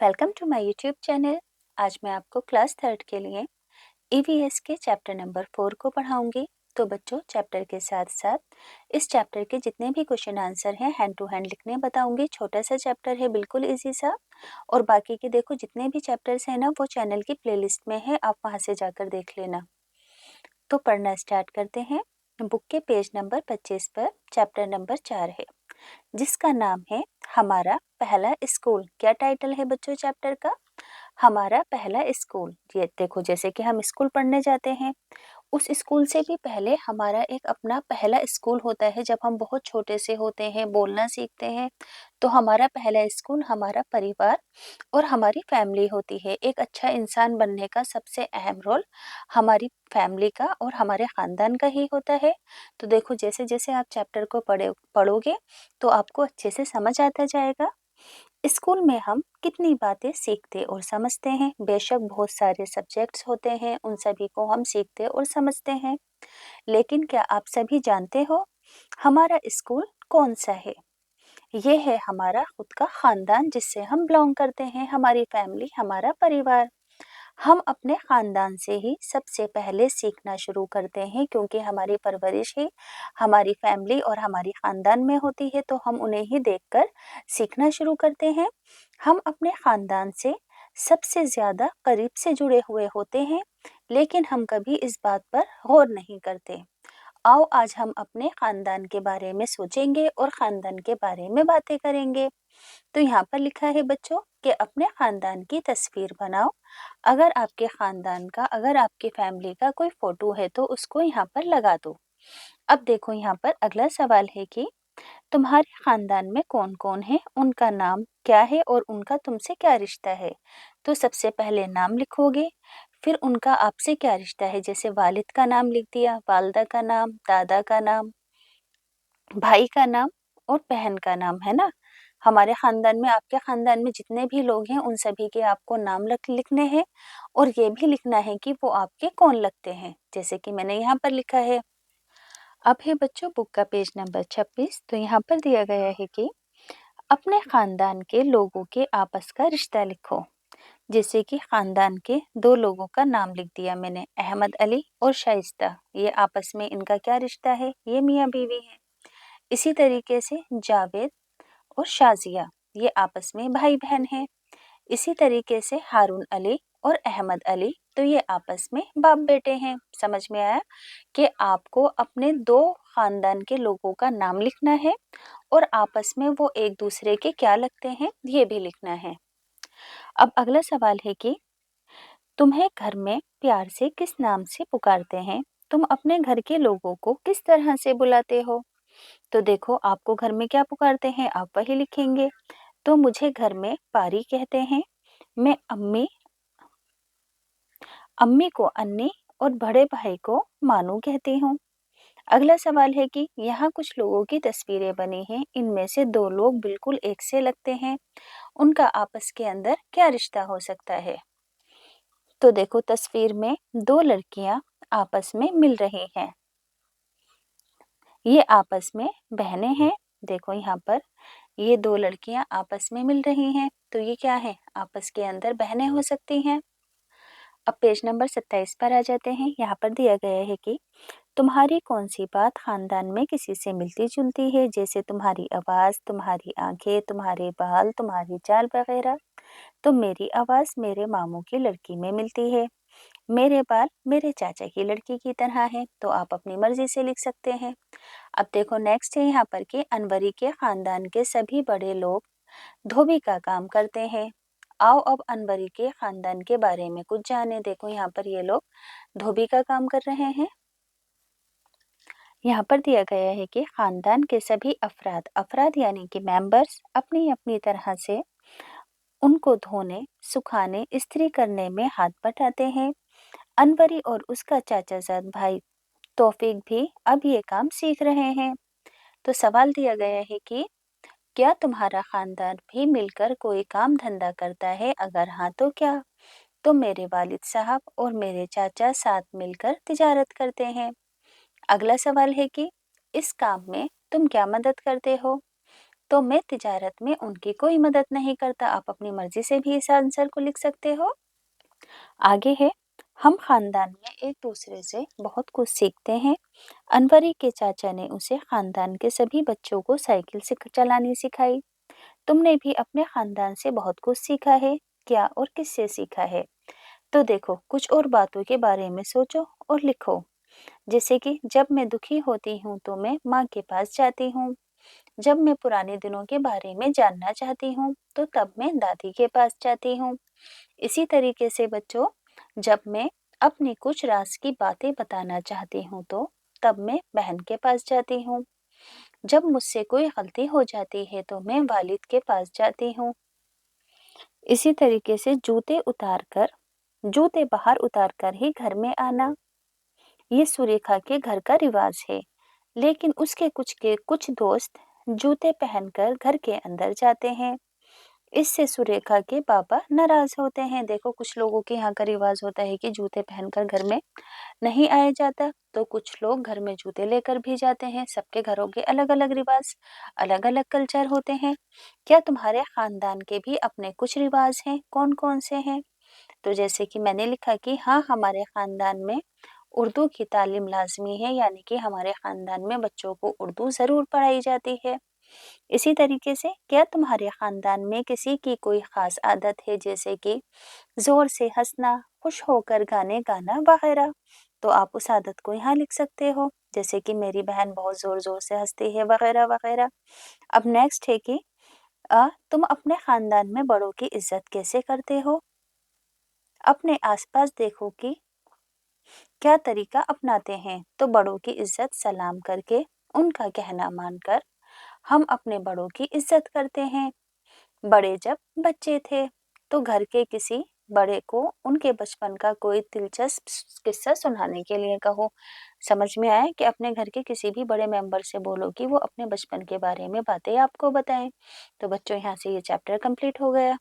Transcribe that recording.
Welcome to my YouTube channel. आज मैं आपको क्लास थर्ड के लिए ईवीएस के चैप्टर नंबर 4 को पढ़ाऊंगी। तो बच्चों, चैप्टर के साथ साथ इस चैप्टर के जितने भी क्वेश्चन आंसर हैं हैंड टू हैंड लिखने बताऊंगी। छोटा सा चैप्टर है, बिल्कुल इजी सा। और बाकी के देखो जितने भी चैप्टर्स हैं ना, वो चैनल की प्लेलिस्ट में है, आप वहां से जाकर देख लेना। तो पढ़ना स्टार्ट करते हैं। बुक के पेज नंबर 25 पर चैप्टर नंबर 4 है, जिसका नाम है हमारा पहला स्कूल। क्या टाइटल है बच्चों चैप्टर का? हमारा पहला स्कूल। ये देखो, जैसे कि हम स्कूल पढ़ने जाते हैं, उस स्कूल से भी पहले हमारा एक अपना पहला स्कूल होता है। जब हम बहुत छोटे से होते हैं, बोलना सीखते हैं, तो हमारा पहला स्कूल हमारा परिवार और हमारी फैमिली होती है। एक अच्छा इंसान बनने का सबसे अहम रोल हमारी फैमिली का और हमारे खानदान का ही होता है। तो देखो, जैसे जैसे आप चैप्टर को पढ़ोगे तो आपको अच्छे से समझ आता जाएगा। स्कूल में हम कितनी बातें सीखते और समझते हैं। बेशक बहुत सारे सब्जेक्ट्स होते हैं, उन सभी को हम सीखते और समझते हैं, लेकिन क्या आप सभी जानते हो हमारा स्कूल कौन सा है? ये है हमारा खुद का खानदान, जिससे हम बिलोंग करते हैं, हमारी फैमिली, हमारा परिवार। हम अपने खानदान से ही सबसे पहले सीखना शुरू करते हैं, क्योंकि हमारी परवरिश ही हमारी फैमिली और हमारी खानदान में होती है, तो हम उन्हें ही देखकर सीखना शुरू करते हैं। हम अपने खानदान से सबसे ज्यादा करीब से जुड़े हुए होते हैं, लेकिन हम कभी इस बात पर गौर नहीं करते। आओ आज हम अपने खानदान के बारे में सोचेंगे और खानदान के बारे में बातें करेंगे। तो यहाँ पर लिखा है बच्चों कि अपने खानदान की तस्वीर बनाओ। अगर आपके खानदान का, अगर आपकी फैमिली का कोई फोटो है तो उसको यहाँ पर लगा दो। अब देखो, यहाँ पर अगला सवाल है कि तुम्हारे खानदान में कौन कौन है, उनका नाम क्या है और उनका तुमसे क्या रिश्ता है। तो सबसे पहले नाम लिखोगे, फिर उनका आपसे क्या रिश्ता है। जैसे वालिद का नाम लिख दिया, वालदा का नाम, दादा का नाम, भाई का नाम और बहन का नाम, है ना। हमारे खानदान में, आपके खानदान में जितने भी लोग हैं, उन सभी के आपको नाम लिखने हैं और ये भी लिखना है कि वो आपके कौन लगते हैं, जैसे कि मैंने यहाँ पर लिखा है। अब है बच्चों बुक का पेज नंबर 26। तो यहाँ पर दिया गया है कि अपने खानदान के लोगों के आपस का रिश्ता लिखो। जैसे कि खानदान के दो लोगों का नाम लिख दिया मैंने, अहमद अली और शाइस्ता। ये आपस में इनका क्या रिश्ता है? ये मियाँ बीवी है। इसी तरीके से जावेद और शाजिया, ये आपस में भाई बहन हैं। इसी तरीके से हारून अली और अहमद अली, तो ये आपस में बाप बेटे हैं। समझ में आया कि आपको अपने दो खानदान के लोगों का नाम लिखना है और आपस में वो एक दूसरे के क्या लगते हैं, ये भी लिखना है। अब अगला सवाल है कि तुम्हें घर में प्यार से किस नाम से पुकारते हैं? तुम अपने घर के लोगों को किस तरह से बुलाते हो? तो देखो, आपको घर में क्या पुकारते हैं, आप वही लिखेंगे। तो मुझे घर में पारी कहते हैं, मैं अम्मी अम्मी को अन्नी और बड़े भाई को मानू कहती हूँ। अगला सवाल है कि यहाँ कुछ लोगों की तस्वीरें बनी हैं, इनमें से दो लोग बिल्कुल एक से लगते हैं, उनका आपस के अंदर क्या रिश्ता हो सकता है? तो देखो, तस्वीर में दो लड़कियां आपस में मिल रही हैं, ये आपस में बहनें हैं। देखो यहाँ पर ये दो लड़कियां आपस में मिल रही हैं, तो ये क्या है? आपस के अंदर बहनें हो सकती हैं। अब पेज नंबर 27 पर आ जाते हैं। यहाँ पर दिया गया है कि तुम्हारी कौन सी बात खानदान में किसी से मिलती जुलती है, जैसे तुम्हारी आवाज, तुम्हारी आंखें, तुम्हारे बाल, तुम्हारी चाल वगैरह। तो मेरी आवाज मेरे मामू की लड़की में मिलती है, मेरे बाल मेरे चाचा की लड़की की तरह है। तो आप अपनी मर्जी से लिख सकते हैं। अब देखो नेक्स्ट है यहाँ पर कि अनवरी के खानदान के सभी बड़े लोग धोबी का काम करते हैं। आओ अब अनवरी के खानदान के बारे में कुछ जाने। देखो यहाँ पर ये लोग धोबी का काम कर रहे हैं। यहाँ पर दिया गया है कि खानदान के सभी अफराद, अफराद यानी कि मेंबर्स, अपनी अपनी तरह से उनको धोने, सुखाने, इस्त्री करने में हाथ बटाते हैं। अनवरी और उसका चाचाजाद भाई तौफीक भी अब ये काम सीख रहे हैं। तो सवाल दिया गया है कि क्या तुम्हारा खानदान भी मिलकर कोई काम धंधा करता है? अगर हाँ तो क्या? तो मेरे वालिद साहब और मेरे चाचा साथ मिलकर तिजारत करते हैं। अगला सवाल है कि इस काम में तुम क्या मदद करते हो? तो मैं तिजारत में उनकी कोई मदद नहीं करता। आप अपनी मर्जी से भी इस आंसर को लिख सकते हो। आगे है, हम खानदान में एक दूसरे से बहुत कुछ सीखते हैं। अनवरी के चाचा ने उसे खानदान के सभी बच्चों को साइकिल से चलानी सिखाई। तुमने भी अपने खानदान से बहुत कुछ सीखा है। क्या और किससे सीखा है? तो देखो, कुछ और बातों के बारे में सोचो और लिखो। जैसे कि जब मैं दुखी होती हूँ तो मैं माँ के पास जाती हूँ। जब मैं पुराने दिनों के बारे में जानना चाहती हूँ तो तब मैं दादी के पास जाती हूँ। इसी तरीके से बच्चों, जब मैं अपनी कुछ राज की बातें बताना चाहती हूँ तो तब मैं बहन के पास जाती हूँ। जब मुझसे कोई गलती हो जाती है तो मैं वालिद के पास जाती हूँ। इसी तरीके से जूते बाहर उतार कर ही घर में आना, ये सुरेखा के घर का रिवाज है। लेकिन उसके कुछ दोस्त जूते पहनकर घर के अंदर जाते हैं। इससे सुरेखा के पापा नाराज होते हैं। देखो, कुछ लोगों के यहाँ का रिवाज होता है कि जूते पहनकर घर में नहीं आया जाता, तो कुछ लोग घर में जूते लेकर भी जाते हैं। सबके घरों के अलग अलग रिवाज, अलग अलग कल्चर होते हैं। क्या तुम्हारे खानदान के भी अपने कुछ रिवाज हैं? कौन कौन से हैं? तो जैसे कि मैंने लिखा कि हाँ, हमारे खानदान में उर्दू की तालीम लाजमी है, यानी कि हमारे खानदान में बच्चों को उर्दू ज़रूर पढ़ाई जाती है। इसी तरीके से क्या तुम्हारे खानदान में किसी की कोई खास आदत है, जैसे कि जोर से हंसना, खुश होकर गाने गाना वगैरह? तो आप उस आदत को यहाँ लिख सकते हो, जैसे कि मेरी बहन बहुत जोर जोर से हंसती है वगैरह वगैरह। अब नेक्स्ट है कि तुम अपने खानदान में बड़ों की इज्जत कैसे करते हो? अपने आसपास देखो कि क्या तरीका अपनाते हैं। तो बड़ों की इज्जत सलाम करके, उनका कहना मानकर हम अपने बड़ों की इज्जत करते हैं। बड़े जब बच्चे थे तो घर के किसी बड़े को उनके बचपन का कोई दिलचस्प किस्सा सुनाने के लिए कहो। समझ में आया कि अपने घर के किसी भी बड़े मेंबर से बोलो कि वो अपने बचपन के बारे में बातें आपको बताएं। तो बच्चों, यहाँ से ये चैप्टर कंप्लीट हो गया।